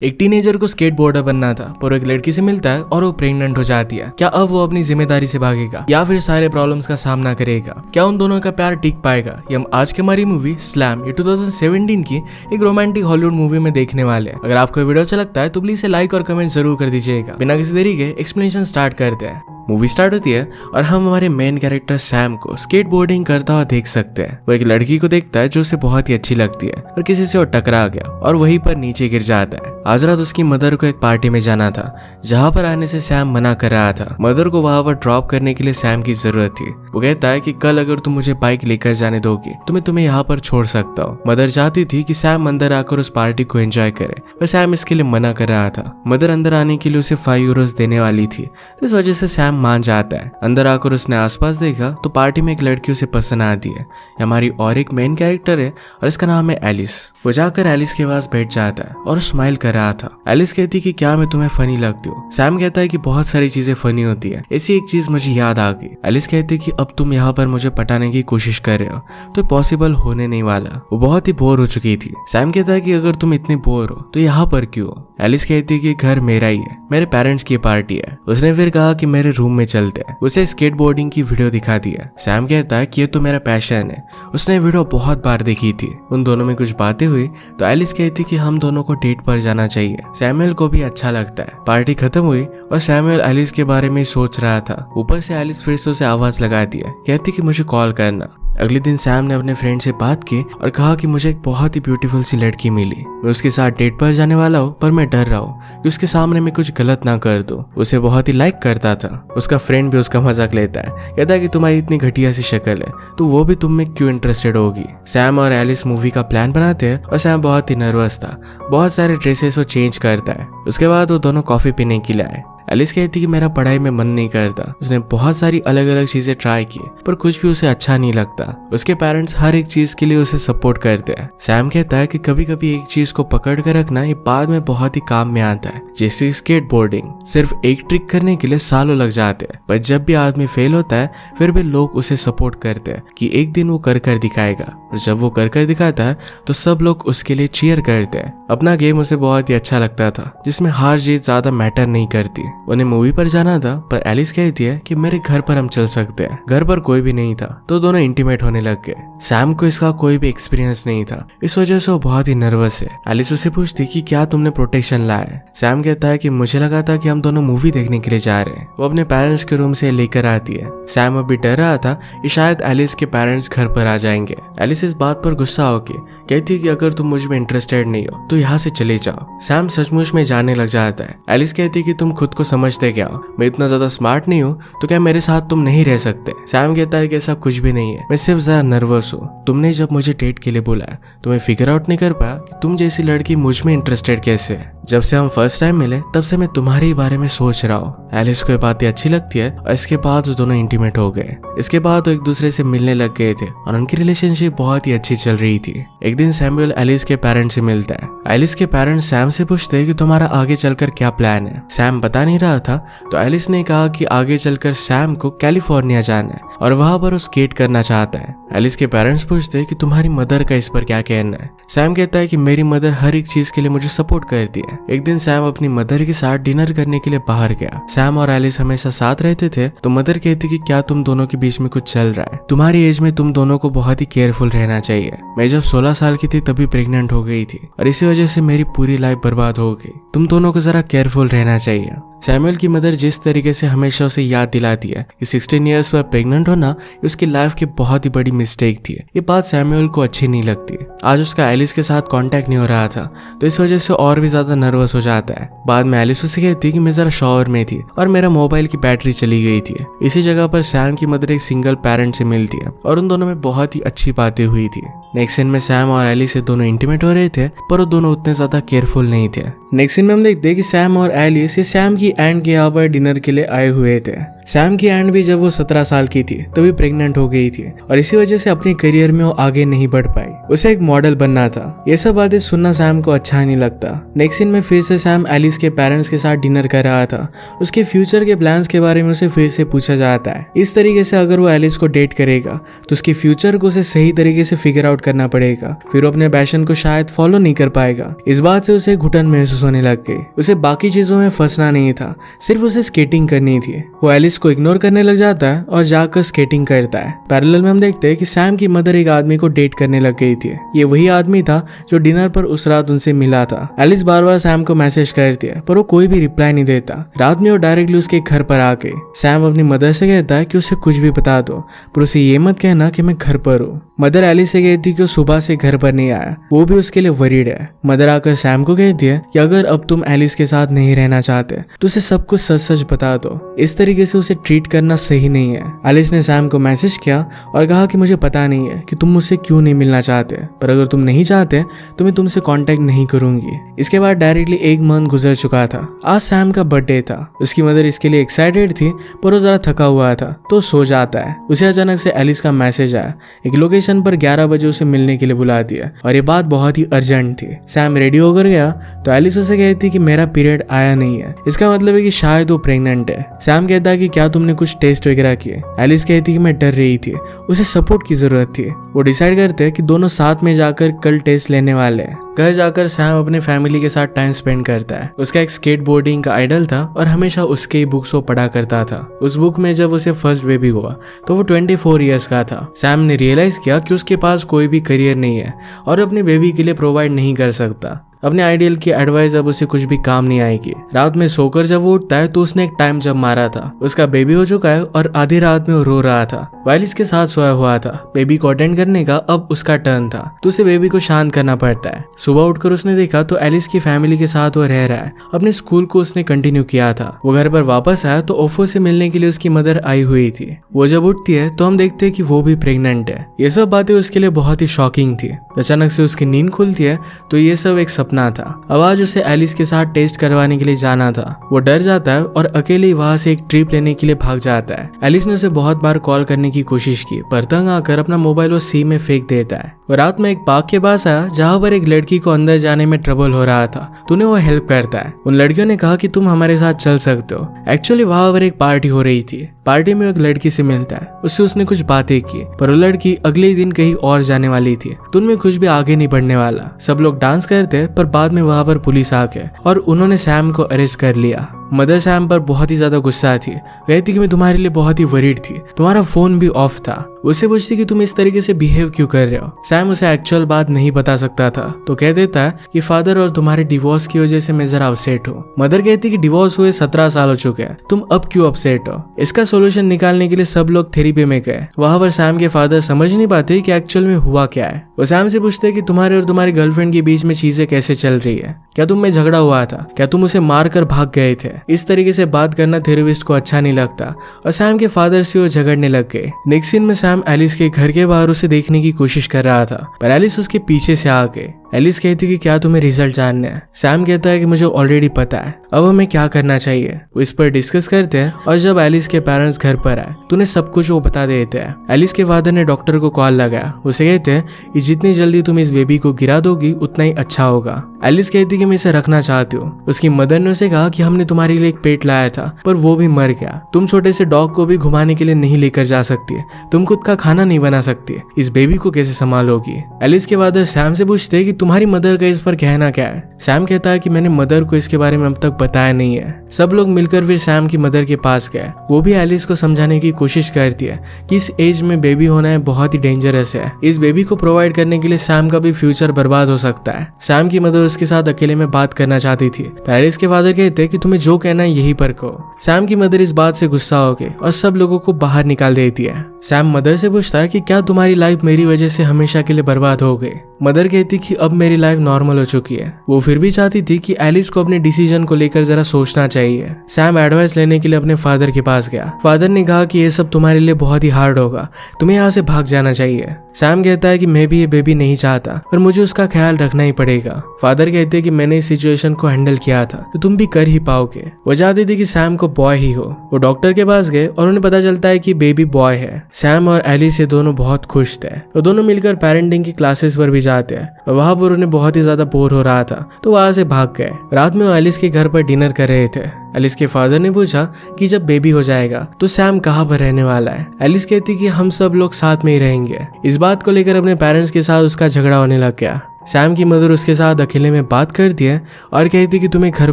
एक टीनेजर को स्केटबोर्डर बनना था, पर वो एक लड़की से मिलता है और वो प्रेग्नेंट हो जाती है। क्या अब वो अपनी जिम्मेदारी से भागेगा या फिर सारे प्रॉब्लम्स का सामना करेगा? क्या उन दोनों का प्यार टिक पाएगा? ये हम आज की हमारी मूवी स्लैम, ये 2017 की एक रोमांटिक हॉलीवुड मूवी में देखने वाले हैं। अगर आपको वीडियो अच्छा लगता है तो प्लीज इसे लाइक और कमेंट जरूर कर दीजिएगा। बिना किसी देरी के एक्सप्लेनेशन स्टार्ट करते हैं। मूवी स्टार्ट होती है और हम हमारे मेन कैरेक्टर सैम को स्केटबोर्डिंग करता हुआ देख सकते हैं। वो एक लड़की को देखता है जो उसे बहुत ही अच्छी लगती है और किसी से वो टकरा गया और वहीं पर नीचे गिर जाता है। आज रात उसकी मदर को एक पार्टी में जाना था जहाँ पर आने से सैम मना कर रहा था। मदर को वहां पर ड्रॉप करने के लिए सैम की जरूरत थी। वो कहता है कि कल अगर तुम मुझे बाइक लेकर जाने दोगी तो मैं तुम्हें यहाँ पर छोड़ सकता हूँ। मदर चाहती थी कि सैम अंदर आकर उस पार्टी को एंजॉय करे, पर सैम इसके लिए मना कर रहा था। मदर अंदर आने के लिए उसे 5 यूरोज देने वाली थी, तो इस वजह से सैम मान जाता है। अंदर आकर उसने आसपास देखा तो पार्टी में एक लड़की उसे पसंद आती है। हमारी और एक मेन कैरेक्टर है और इसका नाम है एलिस। वो जाकर एलिस के पास बैठ जाता है और स्माइल कर रहा था। एलिस कहती कि क्या मैं तुम्हें फनी लगती हूँ? सैम कहता है कि बहुत सारी चीजें फनी होती है, ऐसी एक चीज मुझे याद आ गई। एलिस कहती कि अब तुम यहाँ पर मुझे पटाने की कोशिश कर रहे हो तो पॉसिबल होने नहीं वाला। वो बहुत ही बोर हो चुकी थी। सैम कहता है कि अगर तुम इतनी बोर हो तो यहाँ पर क्यों हो? एलिस कहती कि घर मेरा ही है, मेरे पेरेंट्स की पार्टी है। उसने फिर कहा कि मेरे रूम में चलते हैं। उसे स्केटबोर्डिंग की वीडियो दिखा दिया। सैम कहता है कि ये तो मेरा पैशन है। उसने वीडियो बहुत बार देखी थी। उन दोनों में कुछ बातें हुई तो एलिस कहती कि हम दोनों को डेट पर जाना चाहिए। सैमुअल को भी अच्छा लगता है। पार्टी खत्म हुई और सैमुअल एलिस के बारे में सोच रहा था। ऊपर से एलिस फिर से उसे आवाज लगाती है, कहती कि मुझे कॉल करना। अगले दिन सैम ने अपने फ्रेंड से बात की और कहा कि मुझे एक बहुत ही ब्यूटीफुल सी लड़की मिली। मैं उसके साथ डेट पर जाने वाला हूँ, पर मैं डर रहा हूँ कि उसके सामने मैं कुछ गलत ना कर दूं। उसे बहुत ही लाइक करता था। उसका फ्रेंड भी उसका मजाक लेता है, कहता है कि तुम्हारी इतनी घटिया सी शक्ल है तो वो भी तुम में क्यों इंटरेस्टेड होगी। सैम और एलिस मूवी का प्लान बनाते हैं और सैम बहुत ही नर्वस था। बहुत सारे ड्रेसेस वो चेंज करता है। उसके बाद वो दोनों कॉफी पीने के लिए आए। एलिस कहती कि मेरा पढ़ाई में मन नहीं करता। उसने बहुत सारी अलग अलग चीजें ट्राई की पर कुछ भी उसे अच्छा नहीं लगता। उसके पेरेंट्स हर एक चीज के लिए उसे सपोर्ट करते हैं। सैम कहता है कि कभी कभी एक चीज को पकड़ कर रखना ये बाद में बहुत ही काम में आता है, जैसे स्केटबोर्डिंग। सिर्फ एक ट्रिक करने के लिए सालों लग जाते हैं, पर जब भी आदमी फेल होता है फिर भी लोग उसे सपोर्ट करते हैं कि एक दिन वो कर दिखाएगा। और जब वो कर दिखाता है तो सब लोग उसके लिए चीयर करते हैं। अपना गेम उसे बहुत ही अच्छा लगता था, जिसमें हार जीत ज्यादा मैटर नहीं करती। उन्हें मूवी पर जाना था, पर एलिस कहती है कि मेरे घर पर हम चल सकते हैं। घर पर कोई भी नहीं था तो दोनों इंटीमेट होने लग गए। सैम को इसका कोई भी एक्सपीरियंस नहीं था, इस वजह से वो बहुत ही नर्वस है। एलिस उससे पूछती कि क्या तुमने प्रोटेक्शन लाया है? सैम कहता है कि मुझे लगा था कि हम दोनों मूवी देखने के लिए जा रहे हैं। वो अपने पेरेंट्स के रूम से लेकर आती है। सैम अभी डर रहा था कि शायद एलिस के पेरेंट्स घर पर आ जाएंगे। एलिस इस बात पर गुस्सा होके कहती है कि अगर तुम मुझ में इंटरेस्टेड नहीं हो तो यहाँ से चले जाओ। सैम सचमुच में जाने लग जाता है। एलिस कहती है कि तुम खुद को समझते क्या हो? मैं इतना ज्यादा स्मार्ट नहीं हूँ तो क्या मेरे साथ तुम नहीं रह सकते? सैम कहता है कि ऐसा कुछ भी नहीं है, मैं सिर्फ जरा नर्वस हूँ। तुमने जब मुझे डेट के लिए बुलाया तो मैं फिगर आउट नहीं कर पाया कि तुम जैसी लड़की मुझ में इंटरेस्टेड कैसे है। जब से हम फर्स्ट टाइम मिले तब से मैं तुम्हारे ही बारे में सोच रहा हूँ। एलिस को ये बातें अच्छी लगती है और इसके बाद वो दोनों इंटीमेट हो गए। इसके बाद वो एक दूसरे से मिलने लग गए थे और उनकी रिलेशनशिप बहुत ही अच्छी चल रही थी। एक दिन सैमुअल एलिस के पेरेंट्स से मिलता है। एलिस के पेरेंट्स सैम से पूछते हैं कि तुम्हारा आगे चलकर क्या प्लान है। सैम बता नहीं रहा था तो एलिस ने कहा कि आगे चलकर सैम को कैलिफोर्निया जाना है और वहां पर वो स्केट करना चाहता है। एलिस के पेरेंट्स पूछते हैं कि तुम्हारी मदर का इस पर क्या कहना है। सैम कहता है कि मेरी मदर हर एक चीज के लिए मुझे सपोर्ट करती है। एक दिन सैम अपनी मदर के साथ डिनर करने के लिए बाहर गया। सैम और एलिस हमेशा साथ रहते थे तो मदर कहती कि क्या तुम दोनों के बीच में कुछ चल रहा है? तुम्हारी एज में तुम दोनों को बहुत ही केयरफुल रहना चाहिए। मैं जब 16 साल की थी तभी प्रेग्नेंट हो गई थी और इसी वजह से मेरी पूरी लाइफ बर्बाद हो गई। तुम दोनों को जरा केयरफुल रहना चाहिए। सैमुअल की मदर जिस तरीके से हमेशा उसे याद दिलाती है कि 16 इयर्स पर प्रेग्नेंट होना उसकी लाइफ की बहुत ही बड़ी मिस्टेक थी, ये बात सैमुअल को अच्छी नहीं लगती। आज उसका एलिस के साथ कांटेक्ट नहीं हो रहा था तो इस वजह से और भी ज्यादा नर्वस हो जाता है। बाद में एलिस उसे कहती कि मैं जरा शॉवर में थी और मेरा मोबाइल की बैटरी चली गई थी। इसी जगह पर सैम की मदर एक सिंगल पेरेंट से मिलती है और उन दोनों में बहुत ही अच्छी बातें हुई थी। नेक्स्ट सीन में सैम और एलिस से दोनों इंटीमेट हो रहे थे पर वो दोनों उतने ज्यादा केयरफुल नहीं थे। नेक्स्ट सीन में हम देखते हैं कि सैम और एलिस सैम की एंड के यहाँ पर डिनर के लिए आए हुए थे। सैम की एंड भी जब वो 17 साल की थी तभी प्रेग्नेंट हो गई थी और इसी वजह से अपने करियर में वो आगे नहीं बढ़ पाई। उसे एक मॉडल बनना था। ये सब बातें सुनना सैम को अच्छा नहीं लगता। नेक्स्ट सीन में फिर से सैम एलिस के पेरेंट्स के साथ डिनर कर रहा था। उसके फ्यूचर के प्लान्स के बारे में उसे फिर से पूछा जाता है। इस तरीके से अगर वो एलिस को डेट करेगा तो उसके फ्यूचर को उसे सही तरीके से फिगर आउट करना पड़ेगा, फिर वो अपने पैशन को शायद फॉलो नहीं कर पाएगा। इस बात से उसे घुटन महसूस होने लग गई। उसे बाकी चीजों में फंसना नहीं था, सिर्फ उसे स्केटिंग करनी थी। वो एलिस को इग्नोर करने लग जाता है और जाकर स्केटिंग करता है। पैरेलल में हम देखते हैं कि सैम की मदर एक आदमी को डेट करने लग गई थी। ये वही आदमी था जो डिनर पर उस रात उनसे मिला था। एलिस बार बार सैम को मैसेज करती है पर वो कोई भी रिप्लाई नहीं देता। रात में वो डायरेक्टली उसके घर पर आके सैम अपनी मदर से कहता है कि उसे कुछ भी बता दो पर उसे ये मत कहना कि मैं घर पर हूँ। मदर एलिस से कहती कि वो सुबह से घर पर नहीं आया, वो भी उसके लिए वरीड है। मदर आकर सैम को कहती है कि अगर अब तुम एलिस के साथ नहीं रहना चाहते तो उसे सब कुछ सच सच बता दो। इस तरीके से उसे ट्रीट करना सही नहीं है। एलिस ने सैम को मैसेज किया और कहा कि मुझे पता नहीं है कि तुम मुझसे क्यों नहीं मिलना चाहते, पर अगर तुम नहीं चाहते तो मैं तुमसे कांटेक्ट नहीं करूंगी। इसके बाद डायरेक्टली 1 मंथ गुजर चुका था। आज सैम का बर्थडे था। उसकी मदर इसके लिए एक्साइटेड थी पर वो जरा थका हुआ था तो सो जाता है। उसे अचानक से एलिस का मैसेज आया। एक लोकेशन पर 11 बजे उसे मिलने के लिए बुला दिया और ये बात बहुत ही अर्जेंट थी। सैम रेडी होकर गया तो एलिस उसे कहती कि मेरा पीरियड आया नहीं है, इसका मतलब है कि शायद वो प्रेग्नेंट है। सैम कहता है कि क्या तुमने कुछ टेस्ट वगैरह किए? एलिस कहती कि मैं डर रही थी, उसे सपोर्ट की जरूरत थी। वो डिसाइड करते हैं कि दोनों साथ में जाकर कल टेस्ट लेने वाले हैं। घर जाकर सैम अपने फैमिली के साथ टाइम स्पेंड करता है। उसका एक स्केट बोर्डिंग का आइडल था और हमेशा उसके ही बुक्स वो पढ़ा करता था। उस बुक में जब उसे फर्स्ट बेबी हुआ तो वो 24 इयर्स का था। सैम ने रियलाइज किया कि उसके पास कोई भी करियर नहीं है और अपने बेबी के लिए प्रोवाइड नहीं कर सकता। अपने आइडियल की एडवाइस अब उसे कुछ भी काम नहीं आएगी। रात में सोकर जब वो उठता है तो उसने एक टाइम जब मारा था। उसका बेबी हो चुका है और आधी रात में वो रो रहा था। वाइलिस के साथ सोया हुआ था। बेबी को अटेंड करने का अब उसका टर्न था तो उसे बेबी को शांत करना पड़ता है। सुबह उठकर उसने देखा तो एलिस की फैमिली के साथ वो रह रहा है। अपने स्कूल को उसने कंटिन्यू किया था। वो घर पर वापस आया तो ओफो से मिलने के लिए उसकी मदर आई हुई थी। वो जब उठती है तो हम देखते हैं कि वो भी प्रेग्नेंट है। ये सब बातें उसके लिए बहुत ही शॉकिंग थी। अचानक से उसकी नींद खुलती है तो ये सब एक सपना था। अब आज उसे एलिस के साथ टेस्ट करवाने के लिए जाना था। वो डर जाता है और अकेले वहां से एक ट्रिप लेने के लिए भाग जाता है। एलिस ने उसे बहुत बार कॉल करने की कोशिश की पर तंग आकर अपना मोबाइल वो सी में फेंक देता है। वो रात में एक पार्क के पास आया जहाँ पर एक लड़की को अंदर जाने में ट्रबल हो रहा था तो उन्हें वो हेल्प करता है। उन लड़कियों ने कहा कि तुम हमारे साथ चल सकते हो। एक्चुअली वहां पर एक पार्टी हो रही थी। पार्टी में एक लड़की से मिलता है। उससे उसने कुछ बातें की पर वो लड़की अगले दिन कहीं और जाने वाली थी तो उनमें कुछ भी आगे नहीं बढ़ने वाला। सब लोग डांस करते पर बाद में वहां पर पुलिस आ गए और उन्होंने सैम को अरेस्ट कर लिया। मदर सैम पर बहुत ही ज्यादा गुस्सा थी। कहती कि मैं तुम्हारे लिए बहुत ही वरीड थी, तुम्हारा फोन भी ऑफ था। उससे पूछती कि तुम इस तरीके से बिहेव क्यों कर रहे हो। सैम उसे एक्चुअल बात नहीं बता सकता था तो कह देता है कि फादर और तुम्हारे डिवोर्स की वजह से मैं जरा अपसेट हूँ। मदर कहती कि डिवोर्स हुए 17 साल हो चुके हैं, तुम अब क्यों अपसेट हो। इसका सोल्यूशन निकालने के लिए सब लोग थेरेपी में गए। वहां पर सैम के फादर समझ नहीं पाते कि एक्चुअल में हुआ क्या है। वो सैम से पूछते कि तुम्हारे और तुम्हारी गर्लफ्रेंड के बीच में चीजें कैसे चल रही है, क्या तुम में झगड़ा हुआ था, क्या तुम उसे मार कर भाग गए थे। इस तरीके से बात करना थेरेपिस्ट को अच्छा नहीं लगता और सैम के फादर से वो झगड़ने लग गए। नेक्स्ट सीन में सैम एलिस के घर के बाहर उसे देखने की कोशिश कर रहा था पर एलिस उसके पीछे से आ गए। एलिस कहती कि क्या तुम्हें रिजल्ट जानना है। सैम कहता है कि मुझे ऑलरेडी पता है, अब हमें क्या करना चाहिए। वो इस पर डिस्कस करते हैं और जब एलिस के पेरेंट्स घर पर आए तो उन्हें सब कुछ वो बता देते हैं। एलिस के फादर ने डॉक्टर को कॉल लगाया। उसे कहते हैं कि जितनी जल्दी तुम इस बेबी को गिरा दोगी उतना ही अच्छा होगा। एलिस कहती कि मैं इसे रखना चाहती हूँ। उसकी मदर ने उसे कहा कि हमने तुम्हारे लिए एक पेट लाया था पर वो भी मर गया। तुम छोटे से डॉग को भी घुमाने के लिए नहीं लेकर जा सकती, तुम खुद का खाना नहीं बना सकती, इस बेबी को कैसे संभालोगी। एलिस के फादर सैम से पूछते कि तुम्हारी मदर का इस पर कहना क्या है। सैम कहता है कि मैंने मदर को इसके बारे में अब तक बताया नहीं है। सब लोग मिलकर फिर सैम की मदर के पास गए। वो भी एलिस को समझाने की कोशिश करती है कि इस एज में बेबी होना है बहुत ही डेंजरस है। इस बेबी को प्रोवाइड करने के लिए सैम का भी फ्यूचर बर्बाद हो सकता है। सैम की मदर उसके साथ अकेले में बात करना चाहती थी पर एलिस के फादर कहते कि तुम्हें जो कहना है यही पर कहो। सैम की मदर इस बात से गुस्सा हो गई और सब लोगों को बाहर निकाल देती है। सैम मदर से पूछता है कि क्या तुम्हारी लाइफ मेरी वजह से हमेशा के लिए बर्बाद हो गई। मदर कहती कि अब मेरी लाइफ नॉर्मल हो चुकी है। वो फिर भी चाहती थी कि एलिस को अपने डिसीजन को लेकर जरा सोचना चाहिए। सैम एडवाइस लेने के लिए अपने फादर के पास गया। फादर ने कहा कि ये सब तुम्हारे लिए बहुत ही हार्ड होगा, तुम्हें यहाँ से भाग जाना चाहिए। सैम कहता है कि मैं भी ये बेबी नहीं चाहता पर मुझे उसका ख्याल रखना ही पड़ेगा। फादर कहते कि मैंने इस सिचुएशन को हैंडल किया था तो तुम भी कर ही पाओगे। वो चाहती थी कि सैम को को बॉय ही हो। वो डॉक्टर के पास गए और उन्हें पता चलता है कि बेबी बॉय है। सैम और एलिस ये दोनों बहुत खुश थे। वो दोनों मिलकर पेरेंटिंग की क्लासेस पर भी जाते हैं और वहां पर उन्हें बहुत ही ज्यादा बोर हो रहा था तो वहां से भाग गए। रात में वो एलिस के घर पर डिनर कर रहे थे। एलिस के फादर ने पूछा कि जब बेबी हो जाएगा तो सैम कहाँ पर रहने वाला है। एलिस कहती कि हम सब लोग साथ में ही रहेंगे। इस बात को लेकर अपने पेरेंट्स के साथ उसका झगड़ा होने लग गया। सैम की मदर उसके साथ अकेले में बात करती है और कहती कि तुम्हें घर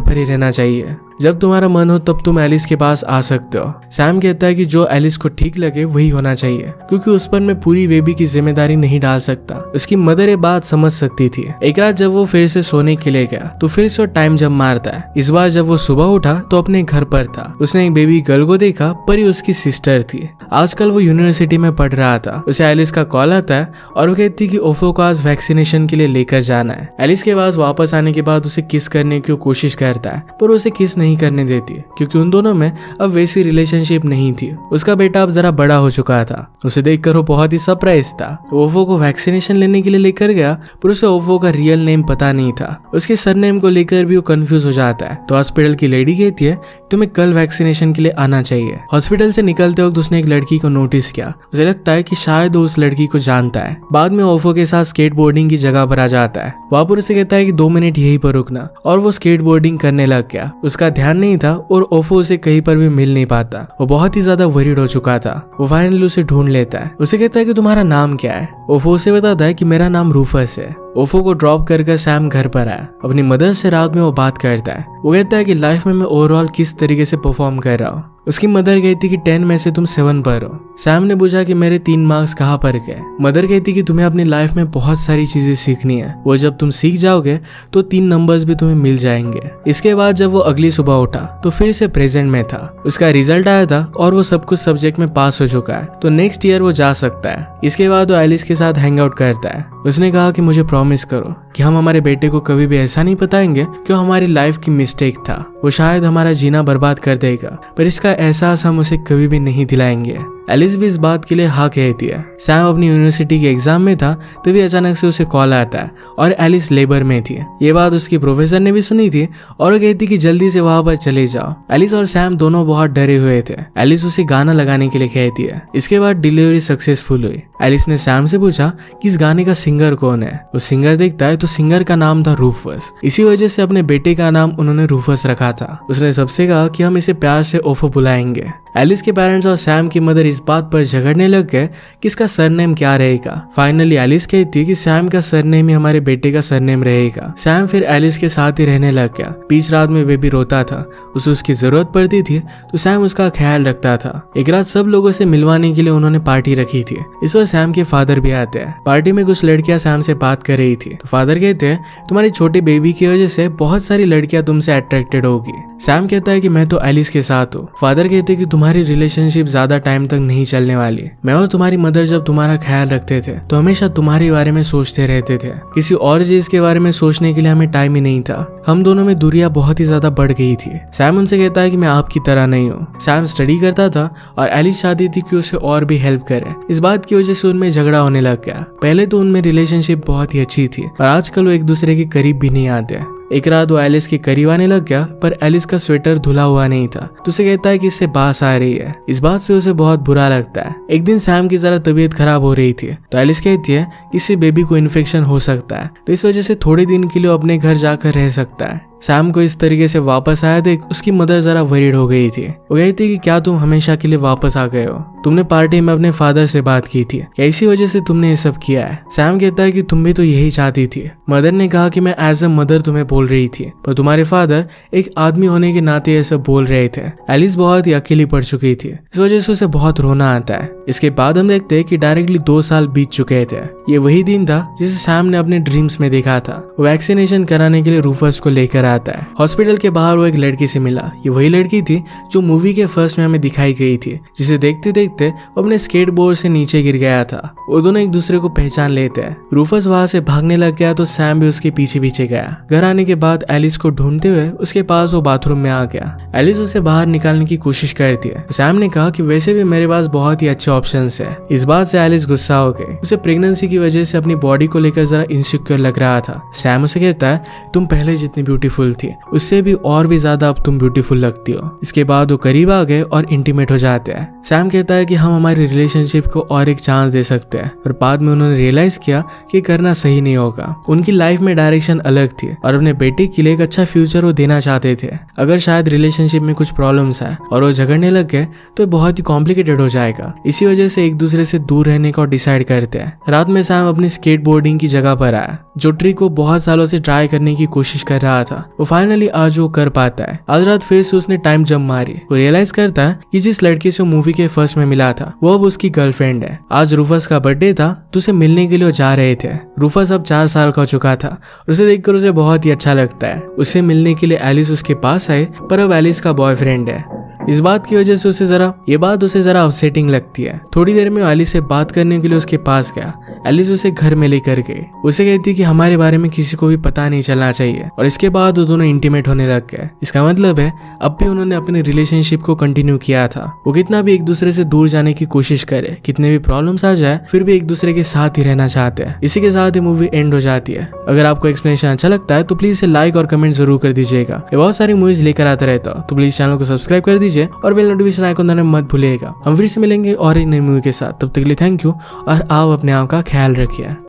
पर ही रहना चाहिए, जब तुम्हारा मन हो तब तुम एलिस के पास आ सकते हो। सैम कहता है कि जो एलिस को ठीक लगे वही होना चाहिए, क्योंकि उस पर मैं पूरी बेबी की जिम्मेदारी नहीं डाल सकता। उसकी मदर ये बात समझ सकती थी। एक रात जब वो फिर से सोने के लिए गया तो फिर से टाइम जब मारता है। इस बार जब वो सुबह उठा तो अपने घर पर था। उसने एक बेबी गर्ल को देखा, पर ये उसकी सिस्टर थी। आजकल वो यूनिवर्सिटी में पढ़ रहा था। उसे एलिस का कॉल आता है और वो कहती कि ओफो को आज वैक्सीनेशन के लिए लेकर जाना है। एलिस के पास वापस आने के बाद उसे किस करने की कोशिश करता है, पर उसे किस नहीं करने देती, क्योंकि उन दोनों में अब वैसी रिलेशनशिप नहीं थी। उसका बेटा अब जरा बड़ा हो चुका था। उसे देखकर वो बहुत ही सरप्राइज था। ओफो को वैक्सीनेशन लेने के लिए लेकर गया, पर उसे ओफो का रियल नेम पता नहीं था। उसके सरनेम को लेकर भी वो कंफ्यूज हो जाता है। तो हॉस्पिटल की लेडी कहती है तुम्हें कल वैक्सीनेशन के लिए आना चाहिए। हॉस्पिटल से निकलते वक्त उसने एक लड़की को नोटिस किया। उसे लगता है कि शायद वो उस लड़की को जानता है। बाद में ओफो के साथ स्केटबोर्डिंग की जगह पर आ जाता है। वहां पर उसे कहता है कि 2 मिनट यहीं पर रुकना, और वो स्केटबोर्डिंग करने लग गया। उसका ध्यान नहीं था और ओफो उसे कहीं पर भी मिल नहीं पाता। वो बहुत ही ज्यादा वरीड हो चुका था। वो फाइनली उसे ढूंढ लेता है। उसे कहता है कि तुम्हारा नाम क्या है। ओफो उसे बताता है कि मेरा नाम रूफस है। ओफो को ड्रॉप कर सैम घर पर आया। अपनी मदर से रात में वो बात करता है। वो कहता है कि लाइफ में मैं ओवरऑल किस तरीके से परफॉर्म कर रहा हूँ। उसकी मदर कहती कि 10 में से तुम 7 पर हो। सैम ने पूछा कि मेरे 3 मार्क्स कहाँ पर गए। मदर कहती कि तुम्हें अपनी लाइफ में बहुत सारी चीजें सीखनी है, वो जब तुम सीख जाओगे तो 3 नंबर्स भी तुम्हें मिल जाएंगे। इसके बाद जब वो अगली सुबह उठा तो फिर से प्रेजेंट में था। उसका रिजल्ट आया था और वो सब कुछ सब्जेक्ट में पास हो चुका है, तो नेक्स्ट ईयर वो जा सकता है। इसके बाद वो एलिस के साथ हैंग आउट करता है। उसने कहा कि मुझे प्रॉमिस करो कि हम हमारे बेटे को कभी भी ऐसा नहीं बताएंगे कि वो हमारी लाइफ की मिस्टेक था। वो शायद हमारा जीना बर्बाद कर देगा, पर इसका एहसास हम उसे कभी भी नहीं दिलाएंगे। एलिस भी इस बात के लिए हाँ कहती है। सैम अपनी यूनिवर्सिटी के एग्जाम में था, तभी अचानक से उसे कॉल आता है और एलिस लेबर में थी। ये बात उसकी प्रोफेसर ने भी सुनी थी और वो कहती कि जल्दी से वहां पर चले जाओ। एलिस और सैम दोनों बहुत डरे हुए थे। एलिस उसे गाना लगाने के लिए कहती है। इसके बाद डिलीवरी सक्सेसफुल हुई। एलिस ने सैम से पूछा कि इस गाने का सिंगर कौन है। वो सिंगर देखता है तो सिंगर का नाम था रूफस। इसी वजह से अपने बेटे का नाम उन्होंने रूफस रखा था। उसने सबसे कहा कि हम इसे प्यार से ओफो बुलाएंगे। एलिस के पेरेंट्स और सैम की मदर इस बात पर झगड़ने लग गए कि इसका सरनेम क्या रहेगा। फाइनली एलिस कहती है कि सैम का सरनेम ही हमारे बेटे का सरनेम रहेगा। सैम फिर एलिस के साथ ही रहने लग गया। बीच रात में बेबी रोता था, उसे उसकी जरूरत पड़ती थी तो सैम उसका ख्याल रखता था। एक रात सब लोगों से मिलवाने के लिए उन्होंने पार्टी रखी थी। इस वक्त सैम के फादर भी आते हैं। पार्टी में कुछ लड़कियां सैम से बात कर रही थी तो फादर कहते हैं तुम्हारी छोटी बेबी की वजह से बहुत सारी लड़कियां तुमसे अट्रैक्टेड होगी। सैम कहता है कि मैं तो एलिस के साथ हूँ। फादर कहते हैं कि तुम्हारी रिलेशनशिप ज्यादा टाइम तक नहीं चलने वाली। मैं और तुम्हारी मदर जब तुम्हारा ख्याल रखते थे तो हमेशा तुम्हारे बारे में सोचते रहते थे। किसी और चीज के बारे में सोचने के लिए हमें टाइम ही नहीं था। हम दोनों में दूरियां बहुत ही ज्यादा बढ़ गई थी। सैम उनसे कहता है कि मैं आपकी तरह नहीं हूँ। सैम स्टडी करता था और एलिस चाहती थी कि उसे और भी हेल्प करे। इस बात की वजह से उनमें झगड़ा होने लग गया। पहले तो उनमें रिलेशनशिप बहुत ही अच्छी थी, पर आजकल वो एक दूसरे के करीब भी नहीं आते। एक रात वो एलिस के करीब आने लग गया, पर एलिस का स्वेटर धुला हुआ नहीं था तो उसे कहता है कि इससे बास आ रही है। इस बात से उसे बहुत बुरा लगता है। एक दिन सैम की जरा तबीयत खराब हो रही थी तो एलिस कहती है कि इससे बेबी को इन्फेक्शन हो सकता है, तो इस वजह से थोड़े दिन के लिए अपने घर जाकर रह सकता है। सैम को इस तरीके से वापस आया देख उसकी मदर जरा वरीड हो गई थी। वो कहती कि क्या तुम हमेशा के लिए वापस आ गए हो? तुमने पार्टी में अपने फादर से बात की थी, क्या इसी वजह से तुमने ये सब किया है? सैम कहता है कि तुम भी तो यही चाहती थी। मदर ने कहा कि मैं एज अ मदर तुम्हें बोल रही थी, पर तुम्हारे फादर एक आदमी होने के नाते ये सब बोल रहे थे। एलिस बहुत ही अकेली पड़ चुकी थी, इस वजह से उसे बहुत रोना आता है। इसके बाद हम देखते हैं कि डायरेक्टली 2 साल बीत चुके थे। ये वही दिन था जिसे सैम ने अपने ड्रीम्स में देखा था। वो वैक्सीनेशन कराने के लिए रूफस को लेकर आता है। हॉस्पिटल के बाहर वो एक लड़की से मिला। ये वही लड़की थी जो मूवी के फर्स्ट में हमें दिखाई गई थी, जिसे देखते देखते वो अपने स्केटबोर्ड से नीचे गिर गया था। वो दोनों एक दूसरे को पहचान लेते हैं। रूफस वहां से भागने लग गया तो सैम भी उसके पीछे पीछे गया। घर आने के बाद एलिस को ढूंढते हुए उसके पास वो बाथरूम में आ गया। एलिस उसे बाहर निकालने की कोशिश करती है। सैम ने कहा कि वैसे भी मेरे पास बहुत ही अच्छे ऑप्शंस है। इस बात से एलिस गुस्सा हो गई। उसे प्रेगनेंसी की की वजह से अपनी बॉडी को लेकर जरा इनसिक्योर लग रहा था। सैम उसे कहता है तुम पहले जितनी ब्यूटीफुल थी उससे भी और भी ज्यादा अब तुम ब्यूटीफुल लगती हो। इसके बाद वो करीब आ गए और इंटीमेट हो जाते हैं। सैम कहता है कि हम हमारी रिलेशनशिप को और एक चांस दे सकते हैं, पर बाद में उन्होंने रियलाइज किया कि करना सही नहीं होगा। उनकी लाइफ में डायरेक्शन अलग थी और अपने बेटे के लिए एक अच्छा फ्यूचर वो देना चाहते थे। अगर शायद रिलेशनशिप में कुछ प्रॉब्लम्स है और वो झगड़ने लग गए तो बहुत ही कॉम्प्लिकेटेड हो जाएगा। इसी वजह से एक दूसरे से दूर रहने का डिसाइड करते हैं। रात में सैम अपनी स्केटबोर्डिंग की जगह पर आया, जो ट्रिक को बहुत सालों से ट्राई करने की कोशिश कर रहा था। वो फाइनली आज वो कर पाता है। आज रात फिर से उसने टाइम जंप मारी। वो रियलाइज करता है कि जिस लड़की से मूवी के फर्स्ट में मिला था वो अब उसकी गर्लफ्रेंड है। आज रूफस का बर्थडे था तो उसे मिलने के लिए जा रहे थे। रूफस अब 4 साल का हो चुका था और उसे देखकर उसे बहुत ही अच्छा लगता है। उसे मिलने के लिए एलिस उसके पास आए, पर अब एलिस का बॉयफ्रेंड है। इस बात की वजह से ये बात उसे जरा अपसेटिंग लगती है। थोड़ी देर में एलिस से बात करने के लिए उसके पास गया। एलिस उसे घर में लेकर गई। उसे कहती कि हमारे बारे में किसी को भी पता नहीं चलना चाहिए, और इसके बाद वो दोनों इंटीमेट होने लग गए। इसका मतलब है अब भी उन्होंने अपने रिलेशनशिप को कंटिन्यू किया था। वो कितना भी एक दूसरे से दूर जाने की कोशिश करे, कितने भी प्रॉब्लम्स आ जाए, फिर भी एक दूसरे के साथ ही रहना चाहते हैं। इसी के साथ ये मूवी एंड हो जाती है। अगर आपको एक्सप्लेनेशन अच्छा लगता है तो प्लीज इसे लाइक और कमेंट जरूर कर दीजिएगा। ये बहुत सारी मूवीज लेकर आता रहता हूं, तो प्लीज चैनल को सब्सक्राइब कर दीजिए और बेल नोटिफिकेशन आइकन दबाना मत भूलिएगा। हम फिर से मिलेंगे और एक नई मूवी के साथ। तब तक के लिए थैंक यू और आप अपने आप का ख्याल रखिए।